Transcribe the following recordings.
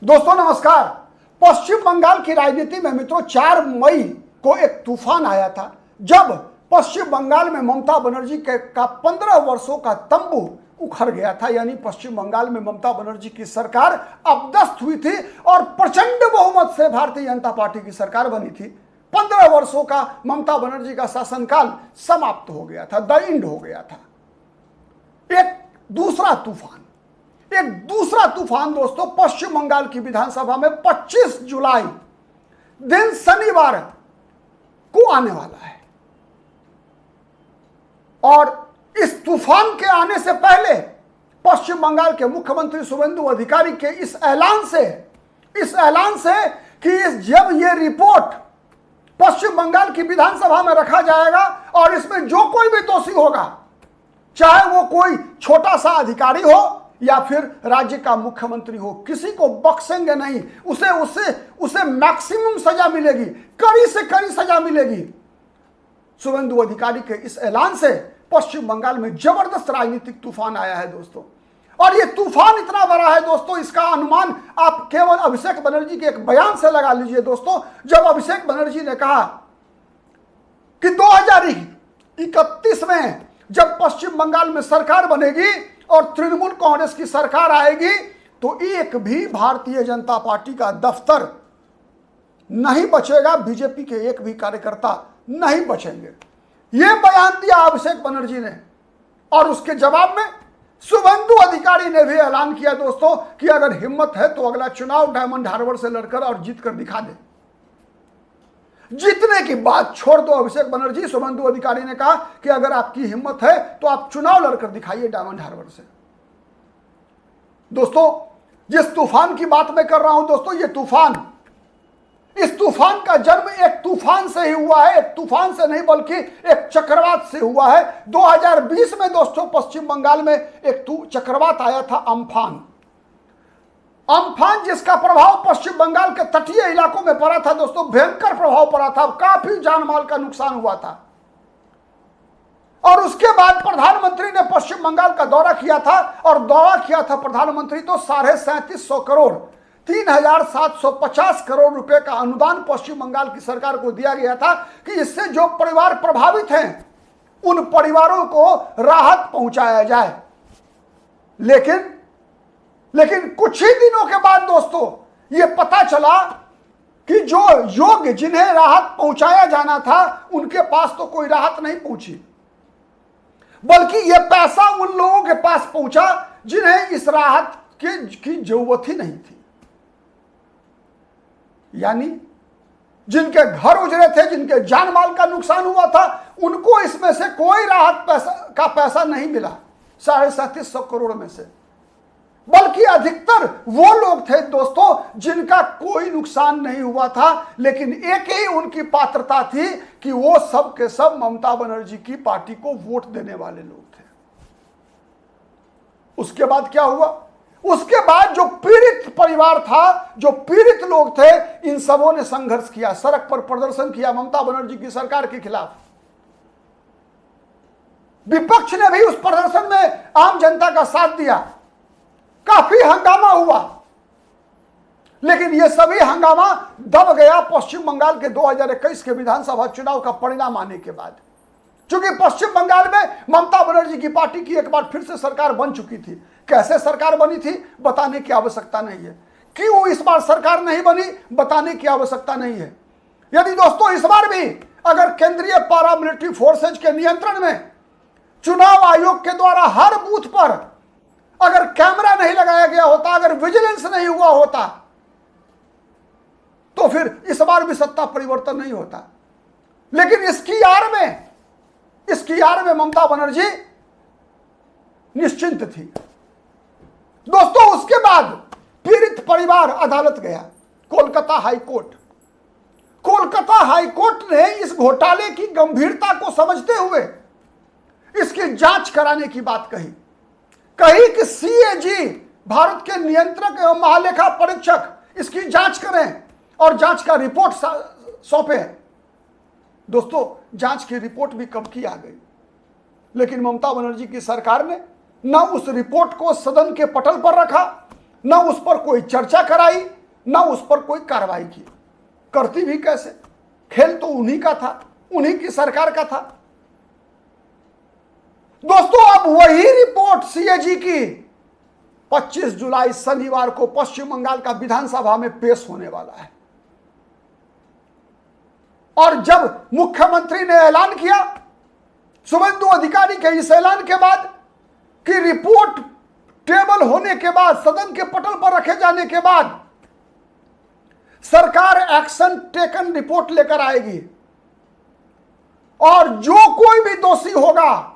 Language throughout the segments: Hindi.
दोस्तों नमस्कार। पश्चिम बंगाल की राजनीति में मित्रों 4 मई को एक तूफान आया था जब पश्चिम बंगाल में ममता बनर्जी का 15 वर्षों का तंबू उखड़ गया था। यानी पश्चिम बंगाल में ममता बनर्जी की सरकार अपदस्थ हुई थी और प्रचंड बहुमत से भारतीय जनता पार्टी की सरकार बनी थी। 15 वर्षों का ममता बनर्जी का शासनकाल समाप्त हो गया था, द एंड हो गया था। एक दूसरा तूफान दोस्तों पश्चिम बंगाल की विधानसभा में 25 जुलाई दिन शनिवार को आने वाला है। और इस तूफान के आने से पहले पश्चिम बंगाल के मुख्यमंत्री शुभेंदु अधिकारी के इस ऐलान से कि जब ये रिपोर्ट पश्चिम बंगाल की विधानसभा में रखा जाएगा और इसमें जो कोई भी दोषी होगा, चाहे वो कोई छोटा सा अधिकारी हो या फिर राज्य का मुख्यमंत्री हो, किसी को बख्शेंगे नहीं। उसे मैक्सिमम सजा मिलेगी, कड़ी से कड़ी सजा मिलेगी। शुभेंदु अधिकारी के इस ऐलान से पश्चिम बंगाल में जबरदस्त राजनीतिक तूफान आया है दोस्तों। और ये तूफान इतना बड़ा है दोस्तों, इसका अनुमान आप केवल अभिषेक बनर्जी के एक बयान से लगा लीजिए दोस्तों। जब अभिषेक बनर्जी ने कहा कि 2031 में जब पश्चिम बंगाल में सरकार बनेगी और तृणमूल कांग्रेस की सरकार आएगी तो एक भी भारतीय जनता पार्टी का दफ्तर नहीं बचेगा, बीजेपी के एक भी कार्यकर्ता नहीं बचेंगे। यह बयान दिया अभिषेक बनर्जी ने। और उसके जवाब में शुभेंदु अधिकारी ने भी ऐलान किया दोस्तों कि अगर हिम्मत है तो अगला चुनाव डायमंड हार्बर से लड़कर और जीत कर दिखा दे। जीतने की बात छोड़ दो अभिषेक बनर्जी, शुभेंदु अधिकारी ने कहा कि अगर आपकी हिम्मत है तो आप चुनाव लड़कर दिखाइए डायमंड हार्बर से। दोस्तों जिस तूफान की बात मैं कर रहा हूं दोस्तों, इस तूफान का जन्म एक तूफान से ही हुआ है। एक तूफान से नहीं बल्कि एक चक्रवात से हुआ है। 2020 में दोस्तों पश्चिम बंगाल में एक चक्रवात आया था अम्फान, जिसका प्रभाव पश्चिम बंगाल के तटीय इलाकों में पड़ा था दोस्तों। भयंकर प्रभाव पड़ा था, काफी जान माल का नुकसान हुआ था। और उसके बाद प्रधानमंत्री ने पश्चिम बंगाल का दौरा किया था और दावा किया था प्रधानमंत्री तो 3750 करोड़ 3750 करोड़ रुपए का अनुदान पश्चिम बंगाल की सरकार को दिया गया था कि इससे जो परिवार प्रभावित हैं उन परिवारों को राहत पहुंचाया जाए। लेकिन कुछ ही दिनों के बाद दोस्तों यह पता चला कि जो योग्य जिन्हें राहत पहुंचाया जाना था उनके पास तो कोई राहत नहीं पहुंची, बल्कि यह पैसा उन लोगों के पास पहुंचा जिन्हें इस राहत की जरूरत ही नहीं थी। यानी जिनके घर उजड़े थे, जिनके जान माल का नुकसान हुआ था, उनको इसमें से कोई राहत पैसा नहीं मिला 3750 करोड़ में से, बल्कि अधिकतर वो लोग थे दोस्तों जिनका कोई नुकसान नहीं हुआ था, लेकिन एक ही उनकी पात्रता थी कि वो सब के सब ममता बनर्जी की पार्टी को वोट देने वाले लोग थे। उसके बाद क्या हुआ? उसके बाद जो पीड़ित परिवार था, जो पीड़ित लोग थे, इन सबों ने संघर्ष किया, सड़क पर प्रदर्शन किया ममता बनर्जी की सरकार के खिलाफ। विपक्ष ने भी उस प्रदर्शन में आम जनता का साथ दिया, काफी हंगामा हुआ, लेकिन यह सभी हंगामा दब गया पश्चिम बंगाल के 2021 के विधानसभा चुनाव का परिणाम आने के बाद। क्योंकि पश्चिम बंगाल में ममता बनर्जी की पार्टी की एक बार फिर से सरकार बन चुकी थी। कैसे सरकार बनी थी बताने की आवश्यकता नहीं है, क्यों इस बार सरकार नहीं बनी बताने की आवश्यकता नहीं है। यदि दोस्तों इस बार भी अगर केंद्रीय पैरामिलिट्री फोर्सेज के नियंत्रण में चुनाव आयोग के द्वारा हर बूथ पर अगर कैमरा नहीं लगाया गया होता, अगर विजिलेंस नहीं हुआ होता, तो फिर इस बार भी सत्ता परिवर्तन नहीं होता। लेकिन इसकी आड़ में ममता बनर्जी निश्चिंत थी दोस्तों। उसके बाद पीड़ित परिवार अदालत गया, कोलकाता हाईकोर्ट ने इस घोटाले की गंभीरता को समझते हुए इसकी जांच कराने की बात कही कि सीएजी भारत के नियंत्रक एवं महालेखा परीक्षक इसकी जांच करें और जांच का रिपोर्ट सौंपे। दोस्तों जांच की रिपोर्ट भी कब की आ गई, लेकिन ममता बनर्जी की सरकार ने न उस रिपोर्ट को सदन के पटल पर रखा, ना उस पर कोई चर्चा कराई, ना उस पर कोई कार्रवाई की। करती भी कैसे? खेल तो उन्हीं का था, उन्हीं की सरकार का था। दोस्तों, अब वही रिपोर्ट सीएजी की 25 जुलाई शनिवार को पश्चिम बंगाल का विधानसभा में पेश होने वाला है। और जब मुख्यमंत्री ने ऐलान किया, शुभेंदु अधिकारी के इस ऐलान के बाद कि रिपोर्ट टेबल होने के बाद, सदन के पटल पर रखे जाने के बाद सरकार एक्शन टेकन रिपोर्ट लेकर आएगी और जो कोई भी दोषी होगा,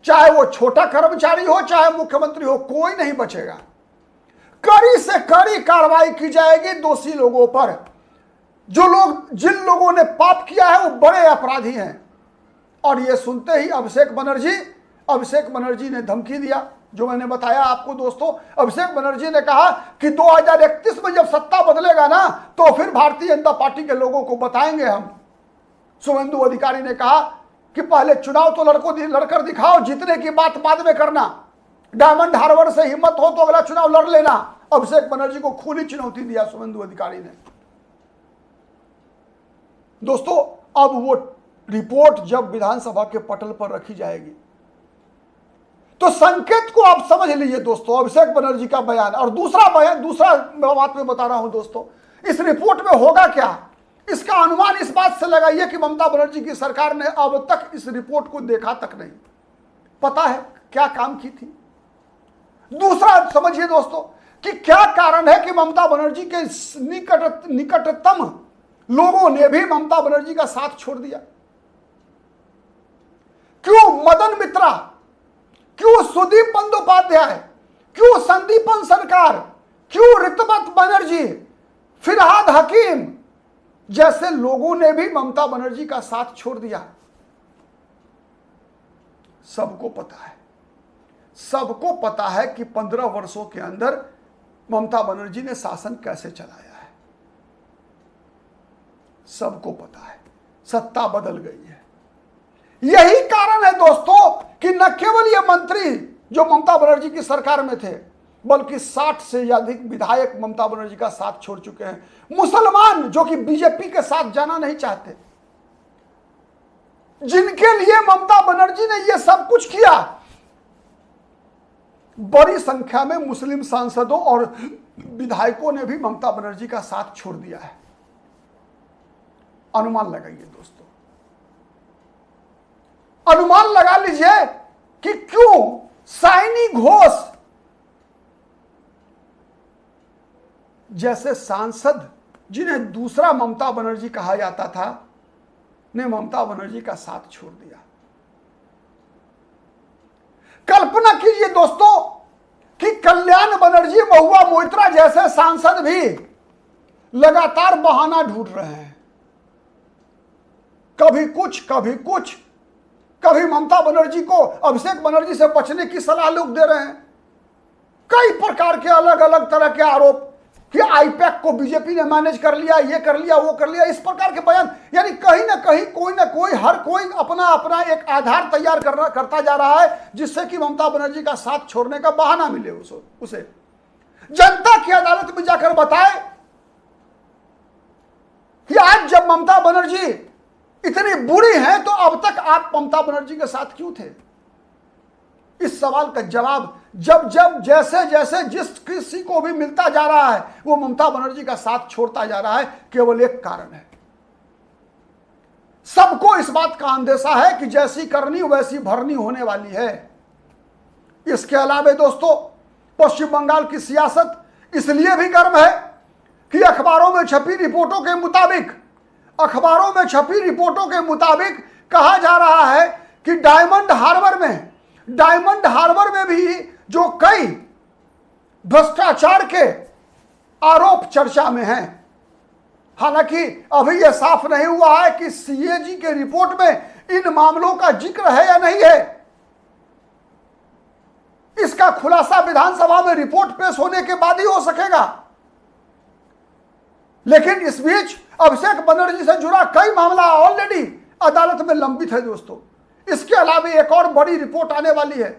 चाहे वो छोटा कर्मचारी हो, चाहे मुख्यमंत्री हो, कोई नहीं बचेगा। कड़ी से कड़ी कार्रवाई की जाएगी दोषी लोगों पर। जिन लोगों ने पाप किया है वो बड़े अपराधी हैं। और ये सुनते ही अभिषेक बनर्जी ने धमकी दिया, जो मैंने बताया आपको दोस्तों। अभिषेक बनर्जी ने कहा कि 2031 में जब सत्ता बदलेगा ना, तो फिर भारतीय जनता पार्टी के लोगों को बताएंगे हम। शुभेंदु अधिकारी ने कहा कि पहले चुनाव तो लड़कर दिखाओ, जीतने की बात बाद में करना। डायमंड हार्बर से हिम्मत हो तो अगला चुनाव लड़ लेना। अभिषेक बनर्जी को खुली चुनौती दिया शुभेंदु अधिकारी ने। दोस्तों, अब वो रिपोर्ट जब विधानसभा के पटल पर रखी जाएगी, तो संकेत को आप समझ लीजिए दोस्तों, अभिषेक बनर्जी का बयान। और दूसरा बात मैं बता रहा हूं दोस्तों, इस रिपोर्ट में होगा क्या, इसका अनुमान इस बात से लगाइए कि ममता बनर्जी की सरकार ने अब तक इस रिपोर्ट को देखा तक नहीं। पता है क्या काम की थी? दूसरा समझिए दोस्तों कि क्या कारण है कि ममता बनर्जी के निकटतम लोगों ने भी ममता बनर्जी का साथ छोड़ दिया। क्यों मदन मित्रा, क्यों सुदीप बंदोपाध्याय, क्यों संदीपन सरकार, क्यों ऋतुपत बनर्जी, फिरहाद हकीम जैसे लोगों ने भी ममता बनर्जी का साथ छोड़ दिया? सबको पता है कि 15 वर्षों के अंदर ममता बनर्जी ने शासन कैसे चलाया है। सबको पता है, सत्ता बदल गई है। यही कारण है दोस्तों कि न केवल ये मंत्री जो ममता बनर्जी की सरकार में थे, बल्कि 60 से अधिक विधायक ममता बनर्जी का साथ छोड़ चुके हैं। मुसलमान जो कि बीजेपी के साथ जाना नहीं चाहते, जिनके लिए ममता बनर्जी ने यह सब कुछ किया, बड़ी संख्या में मुस्लिम सांसदों और विधायकों ने भी ममता बनर्जी का साथ छोड़ दिया है। अनुमान लगाइए दोस्तों, अनुमान लगा लीजिए कि क्यों साइनी घोष जैसे सांसद, जिन्हें दूसरा ममता बनर्जी कहा जाता था, ने ममता बनर्जी का साथ छोड़ दिया। कल्पना कीजिए दोस्तों कि कल्याण बनर्जी, महुआ मोइत्रा जैसे सांसद भी लगातार बहाना ढूंढ रहे हैं। कभी कुछ, कभी ममता बनर्जी को अभिषेक बनर्जी से बचने की सलाह लोग दे रहे हैं। कई प्रकार के अलग अलग तरह के आरोप कि आईपैक को बीजेपी ने मैनेज कर लिया, ये कर लिया, वो कर लिया, इस प्रकार के बयान। यानी कहीं ना कहीं कोई हर कोई अपना अपना एक आधार तैयार करता जा रहा है, जिससे कि ममता बनर्जी का साथ छोड़ने का बहाना मिले उसे। जनता की अदालत में जाकर बताए कि आज जब ममता बनर्जी इतनी बुरी है तो अब तक आप ममता बनर्जी के साथ क्यों थे? इस सवाल का जवाब जब जैसे जिस किसी को भी मिलता जा रहा है, वो ममता बनर्जी का साथ छोड़ता जा रहा है। केवल एक कारण है, सबको इस बात का अंदेशा है कि जैसी करनी वैसी भरनी होने वाली है। इसके अलावा दोस्तों, पश्चिम बंगाल की सियासत इसलिए भी गर्म है कि अखबारों में छपी रिपोर्टों के मुताबिक कहा जा रहा है कि डायमंड हार्बर में भी जो कई भ्रष्टाचार के आरोप चर्चा में हैं। हालांकि अभी यह साफ नहीं हुआ है कि सीएजी के रिपोर्ट में इन मामलों का जिक्र है या नहीं है। इसका खुलासा विधानसभा में रिपोर्ट पेश होने के बाद ही हो सकेगा। लेकिन इस बीच अभिषेक बनर्जी से जुड़ा कई मामला ऑलरेडी अदालत में लंबित है दोस्तों। इसके अलावा एक और बड़ी रिपोर्ट आने वाली है।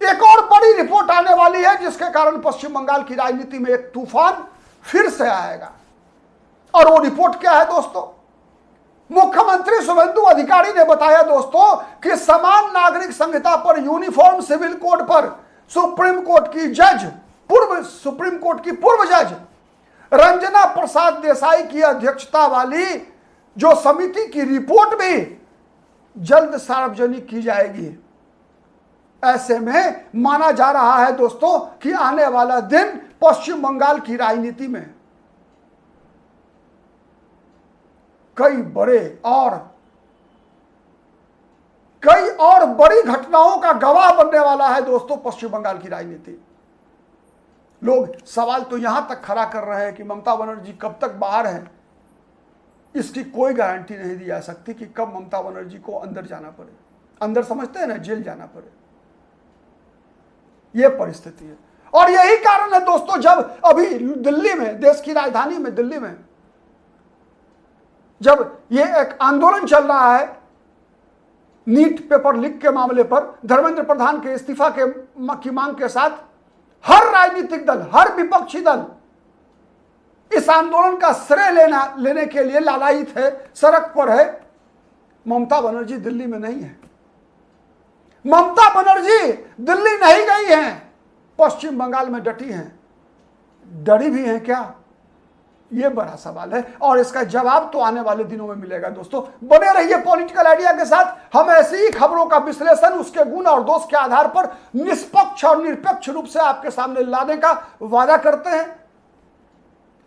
एक और बड़ी रिपोर्ट आने वाली है जिसके कारण पश्चिम बंगाल की राजनीति में एक तूफान फिर से आएगा। और वो रिपोर्ट क्या है दोस्तों? मुख्यमंत्री शुभेंदु अधिकारी ने बताया दोस्तों कि समान नागरिक संहिता पर, यूनिफॉर्म सिविल कोड पर सुप्रीम कोर्ट की पूर्व जज रंजना प्रसाद देसाई की अध्यक्षता वाली जो समिति की रिपोर्ट भी जल्द सार्वजनिक की जाएगी। ऐसे में माना जा रहा है दोस्तों कि आने वाला दिन पश्चिम बंगाल की राजनीति में कई और बड़ी घटनाओं का गवाह बनने वाला है दोस्तों पश्चिम बंगाल की राजनीति। लोग सवाल तो यहां तक खड़ा कर रहे हैं कि ममता बनर्जी कब तक बाहर है। इसकी कोई गारंटी नहीं दी जा सकती कि कब ममता बनर्जी को अंदर जाना पड़े, अंदर समझते हैं ना, जेल जाना पड़े। यह परिस्थिति है और यही कारण है दोस्तों, जब अभी दिल्ली में, देश की राजधानी में दिल्ली में जब यह एक आंदोलन चल रहा है नीट पेपर लीक के मामले पर, धर्मेंद्र प्रधान के इस्तीफा की मांग के साथ हर राजनीतिक दल, हर विपक्षी दल इस आंदोलन का श्रेय लेने के लिए लालायित है, सड़क पर है। ममता बनर्जी दिल्ली में नहीं है। ममता बनर्जी दिल्ली नहीं गई हैं, पश्चिम बंगाल में डटी हैं। डरी भी हैं क्या? यह बड़ा सवाल है और इसका जवाब तो आने वाले दिनों में मिलेगा दोस्तों। बने रहिए पॉलिटिकल आइडिया के साथ। हम ऐसी ही खबरों का विश्लेषण उसके गुण और दोष के आधार पर निष्पक्ष और निरपेक्ष रूप से आपके सामने लाने का वादा करते हैं।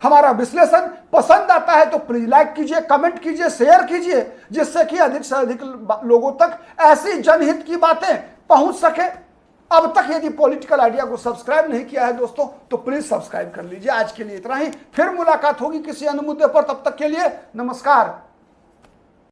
हमारा विश्लेषण पसंद आता है तो प्लीज लाइक कीजिए, कमेंट कीजिए, शेयर कीजिए, जिससे कि अधिक से अधिक लोगों तक ऐसी जनहित की बातें पहुंच सके। अब तक यदि पॉलिटिकल आइडिया को सब्सक्राइब नहीं किया है दोस्तों तो प्लीज सब्सक्राइब कर लीजिए। आज के लिए इतना ही, फिर मुलाकात होगी किसी अन्य मुद्दे पर। तब तक के लिए नमस्कार।